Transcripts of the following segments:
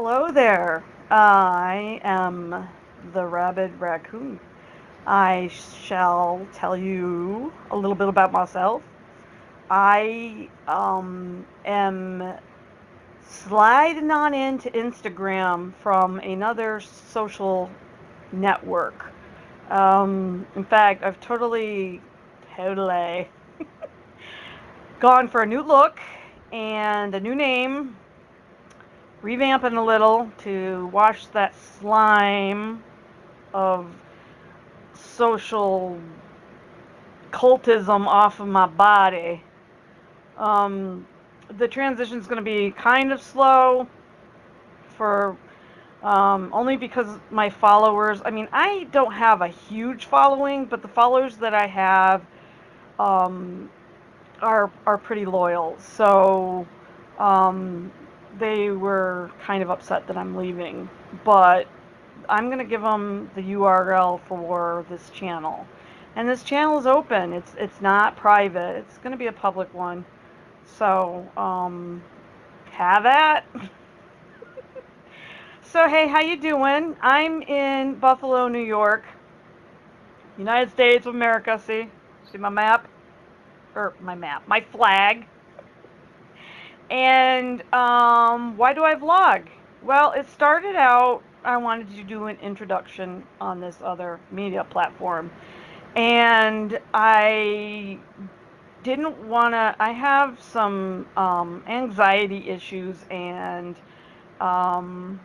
Hello there. I am the Rabid Raccoon. I shall tell you a little bit about myself. I am sliding on into Instagram from another social network. In fact, I've totally gone for a new look and a new name, revamping a little to wash that slime of social cultism off of my body. Um, the transition is going to be kind of slow for only because my followers. I mean, I don't have a huge following, but the followers that I have um, are pretty loyal. So um, they were kind of upset that I'm leaving, but I'm going to give them the URL for this channel. And this channel is open. It's not private. It's going to be a public one. So, have at. So, hey, how you doing? I'm in Buffalo, New York, United States of America. See my map? Or my map, my flag. And why do I vlog? Well, it started out, I wanted to do an introduction on this other media platform. And I didn't want to, I have some anxiety issues, and um,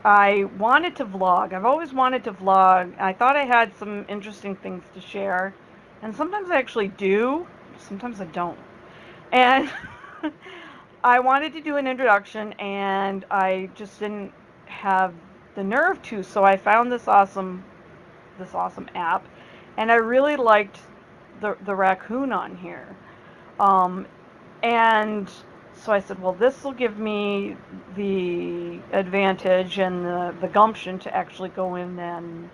I wanted to vlog. I've always wanted to vlog. I thought I had some interesting things to share. And sometimes I actually do, sometimes I don't. And I wanted to do an introduction, and I just didn't have the nerve to. So I found this awesome app, and I really liked the raccoon on here. Um, and so I said, well, this will give me the advantage and the gumption to actually go in and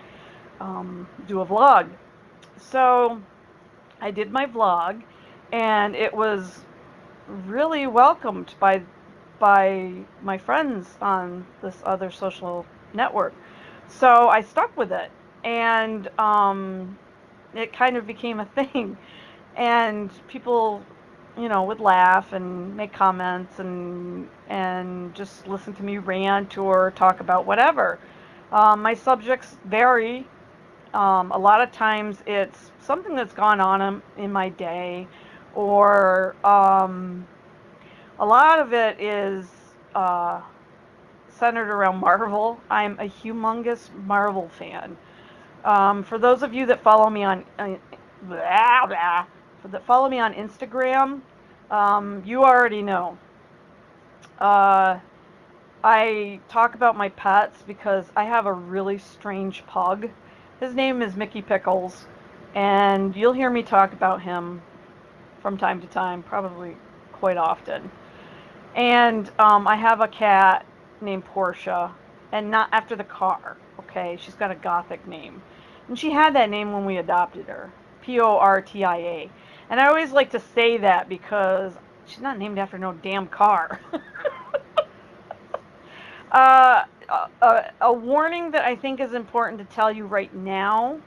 do a vlog. So I did my vlog, and it was really welcomed by my friends on this other social network. So I stuck with it, and it kind of became a thing. And people, would laugh and make comments and just listen to me rant or talk about whatever. My subjects vary. A lot of times it's something that's gone on in my day, or a lot of it is uh, centered around Marvel. I'm a humongous Marvel fan. For those of you that follow me on blah, blah, that follow me on Instagram, you already know. Uh, I talk about my pets because I have a really strange pug. His name is Mickey Pickles, and you'll hear me talk about him from time to time, probably quite often. And I have a cat named Portia, and not after the car, okay? She's got a gothic name. And she had that name when we adopted her, Portia. And I always like to say that because she's not named after no damn car. uh, a warning that I think is important to tell you right now,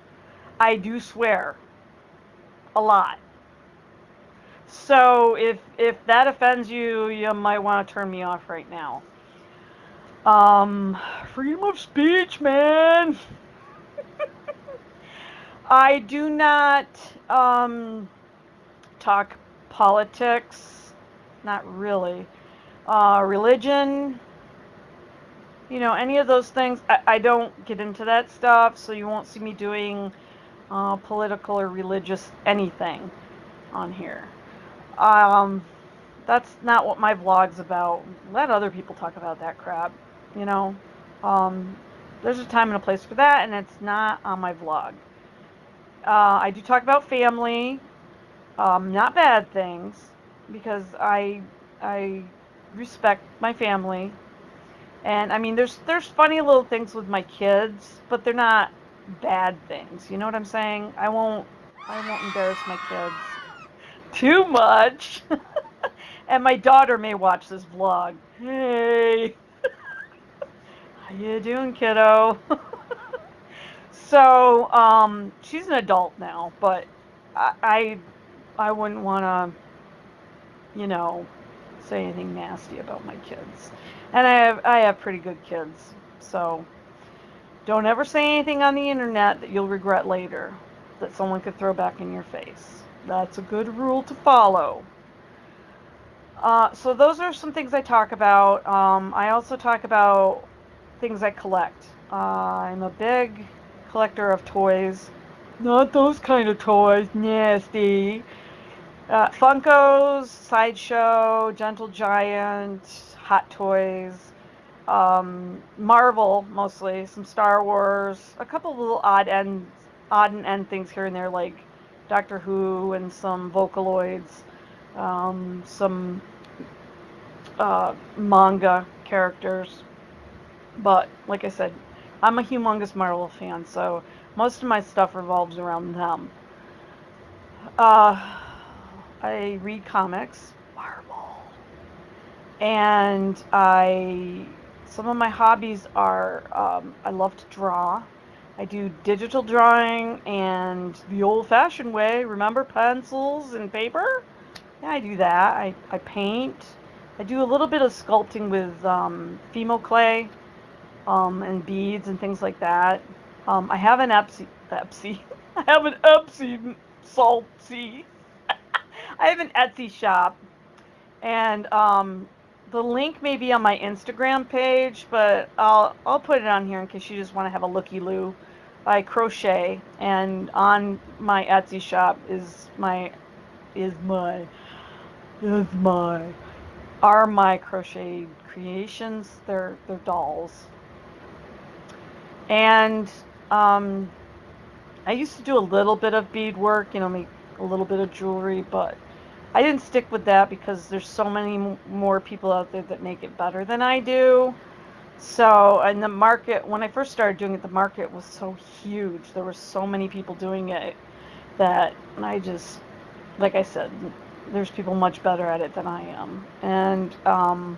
I do swear a lot. So if that offends you, you might want to turn me off right now. Freedom of speech, man. I do not talk politics, not really. Religion, any of those things. I don't get into that stuff, so you won't see me doing political or religious anything on here. Um, that's not what my vlog's about. Let other people talk about that crap, you know. Um, there's a time and a place for that, and it's not on my vlog. I do talk about family, not bad things, because I respect my family. And I mean, there's funny little things with my kids, but they're not bad things. You know what I'm saying? I won't embarrass my kids too much. And my daughter may watch this vlog. Hey. How you doing, kiddo? So, she's an adult now, but I, I, I wouldn't want to, say anything nasty about my kids. And I have pretty good kids, so don't ever say anything on the internet that you'll regret later, that someone could throw back in your face. That's a good rule to follow. So those are some things I talk about. I also talk about things I collect. I'm a big collector of toys. Not those kind of toys, nasty. Funkos, Sideshow, Gentle Giant, Hot Toys, Marvel mostly, some Star Wars, a couple of little odd and end things here and there like Doctor Who and some Vocaloids, some manga characters. But like I said, I'm a humongous Marvel fan, so most of my stuff revolves around them. Uh, I read comics, Marvel, and some of my hobbies are I love to draw. I do digital drawing and the old-fashioned way. Remember pencils and paper? Yeah, I do that. I paint. I do a little bit of sculpting with Fimo clay and beads and things like that. I have an Etsy. I have an Etsy salty. I have an Etsy shop, and the link may be on my Instagram page, but I'll put it on here in case you just want to have a looky loo. I crochet, and on my Etsy shop is my is my are my crochet creations. They're dolls. And I used to do a little bit of beadwork, make a little bit of jewelry, but I didn't stick with that because there's so many more people out there that make it better than I do. So, and the market, when I first started doing it, the market was so huge. There were so many people doing it that I just, like I said, there's people much better at it than I am. And uh,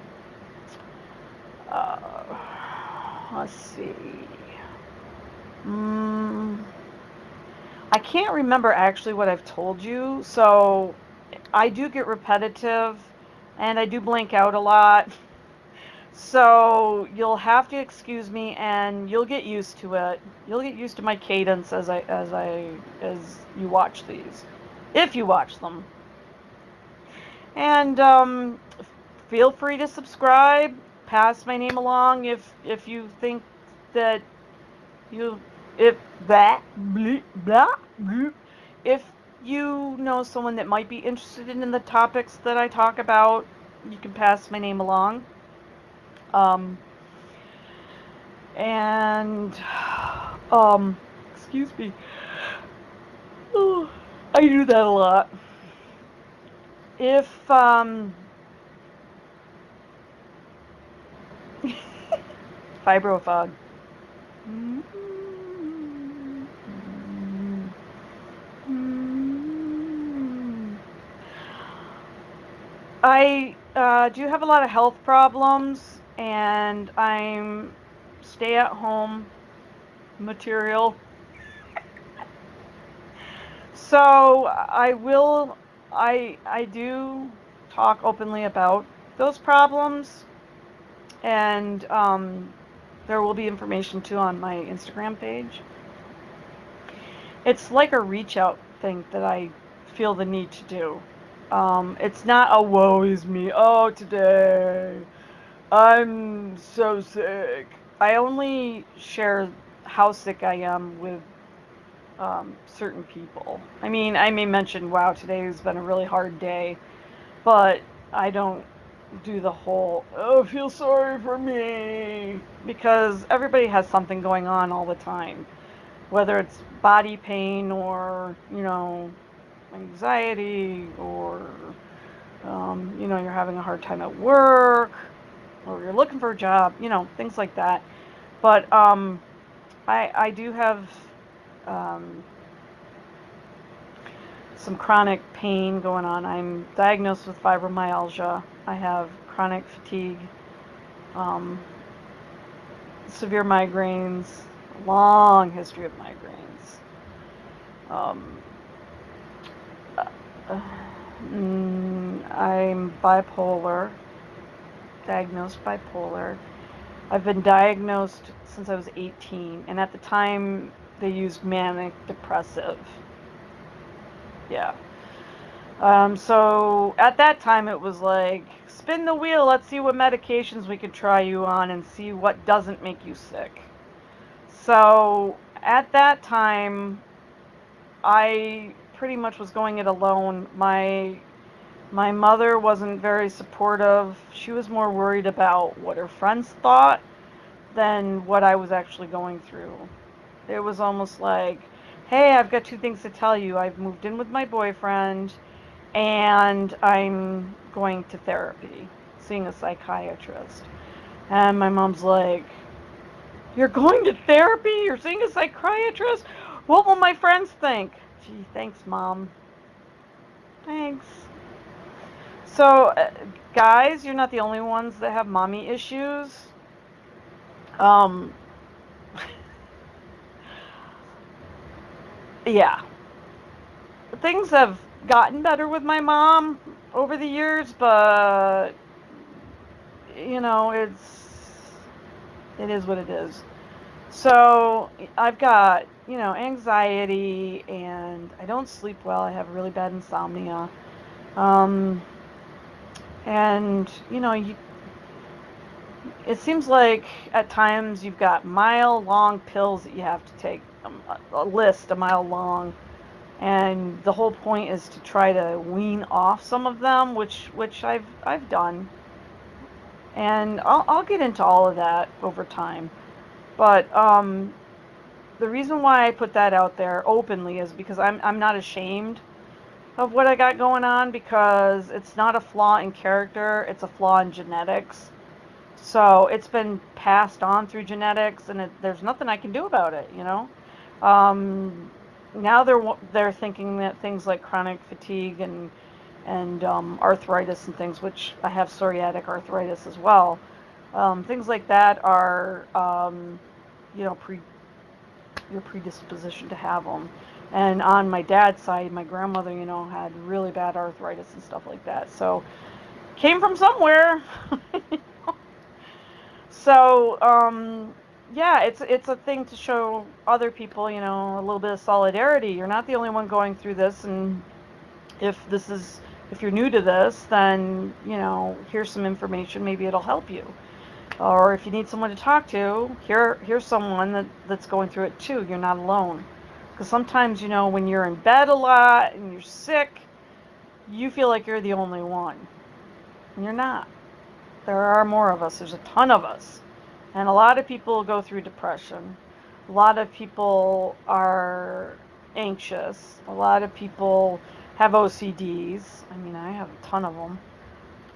let's see. Mm, I can't remember actually what I've told you, so I do get repetitive and I do blank out a lot. So you'll have to excuse me and you'll get used to it. You'll get used to my cadence as you watch these. If you watch them. And feel free to subscribe, pass my name along if you think that you if that blah, blah, blah, if you know someone that might be interested in the topics that I talk about, you can pass my name along. And excuse me. Oh, I do that a lot. If fibrofog. I do have a lot of health problems, and I'm stay-at-home material. So I do talk openly about those problems, and there will be information too on my Instagram page. It's like a reach out thing that I feel the need to do. It's not a woe is me. Oh, today I'm so sick. I only share how sick I am with certain people. I mean, I may mention, wow, today has been a really hard day, but I don't do the whole, oh, feel sorry for me, because everybody has something going on all the time, whether it's body pain or, anxiety or, you're having a hard time at work or you're looking for a job, things like that. But I do have um, some chronic pain going on. I'm diagnosed with fibromyalgia. I have chronic fatigue, severe migraines, long history of migraines. Um, I'm bipolar, diagnosed bipolar. I've been diagnosed since I was 18, and at the time they used manic depressive. Yeah. So at that time it was like, spin the wheel, let's see what medications we could try you on and see what doesn't make you sick. So at that time, I pretty much was going it alone. My mother wasn't very supportive. She was more worried about what her friends thought than what I was actually going through. It was almost like, hey, I've got two things to tell you. I've moved in with my boyfriend and I'm going to therapy, seeing a psychiatrist. And my mom's like, you're going to therapy? You're seeing a psychiatrist? What will my friends think? Gee, thanks, Mom. Thanks. So, guys, you're not the only ones that have mommy issues. Um, yeah. Things have gotten better with my mom over the years, but, you know, it is what it is. So I've got, anxiety and I don't sleep well. I have really bad insomnia. Um, and, it seems like at times you've got mile-long pills that you have to take, a list a mile long. And the whole point is to try to wean off some of them, which I've done. And I'll get into all of that over time. But the reason why I put that out there openly is because I'm not ashamed of what I got going on, because it's not a flaw in character, it's a flaw in genetics. So it's been passed on through genetics, and there's nothing I can do about it, Now they're thinking that things like chronic fatigue and arthritis and things, which I have psoriatic arthritis as well. Things like that are, you know, pre your predisposition to have them. And on my dad's side, my grandmother, had really bad arthritis and stuff like that. So came from somewhere. So yeah, it's a thing to show other people, a little bit of solidarity. You're not the only one going through this, and if this is if you're new to this, then here's some information. Maybe it'll help you. Or if you need someone to talk to, here's someone that's going through it too. You're not alone. Because sometimes, when you're in bed a lot and you're sick, you feel like you're the only one. And you're not. There are more of us. There's a ton of us. And a lot of people go through depression. A lot of people are anxious. A lot of people have OCDs. I mean, I have a ton of them.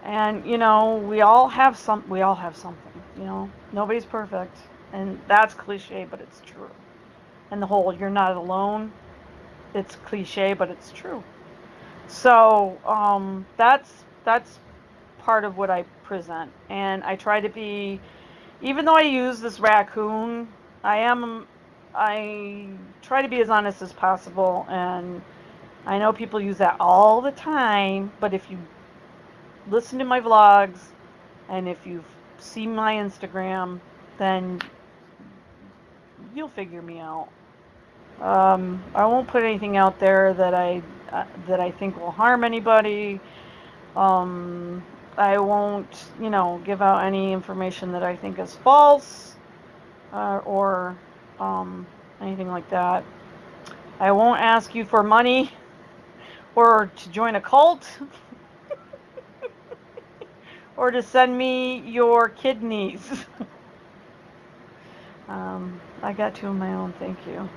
And we all have something, Nobody's perfect. And that's cliche, but it's true. And the whole you're not alone, it's cliche, but it's true. So, that's part of what I present. And I try to be, even though I use this raccoon, I try to be as honest as possible. And I know people use that all the time, but if you listen to my vlogs and if you've seen my Instagram, then you'll figure me out. I won't put anything out there that I think will harm anybody. Um, I won't, give out any information that I think is false, or anything like that. I won't ask you for money or to join a cult or to send me your kidneys. I got two of my own, thank you.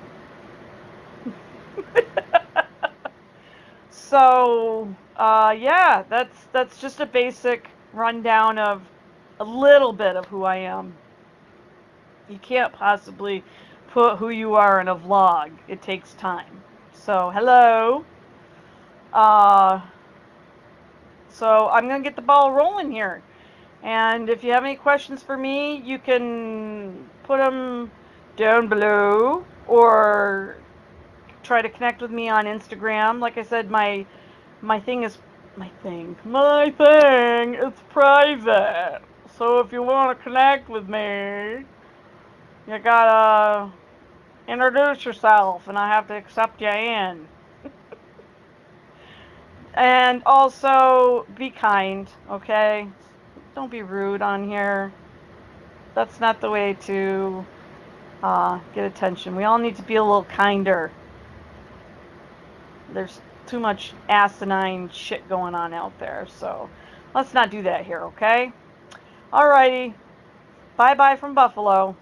So, yeah, that's just a basic rundown of a little bit of who I am. You can't possibly put who you are in a vlog. It takes time. So, hello. Uh, so I'm gonna get the ball rolling here. And if you have any questions for me, you can put them down below or try to connect with me on Instagram. Like I said, my thing is my thing is private. So if you want to connect with me, you gotta introduce yourself, and I have to accept you in. And also be kind, okay? Don't be rude on here. That's not the way to get attention. We all need to be a little kinder. There's too much asinine shit going on out there, so let's not do that here, okay? Alrighty. Bye bye from Buffalo.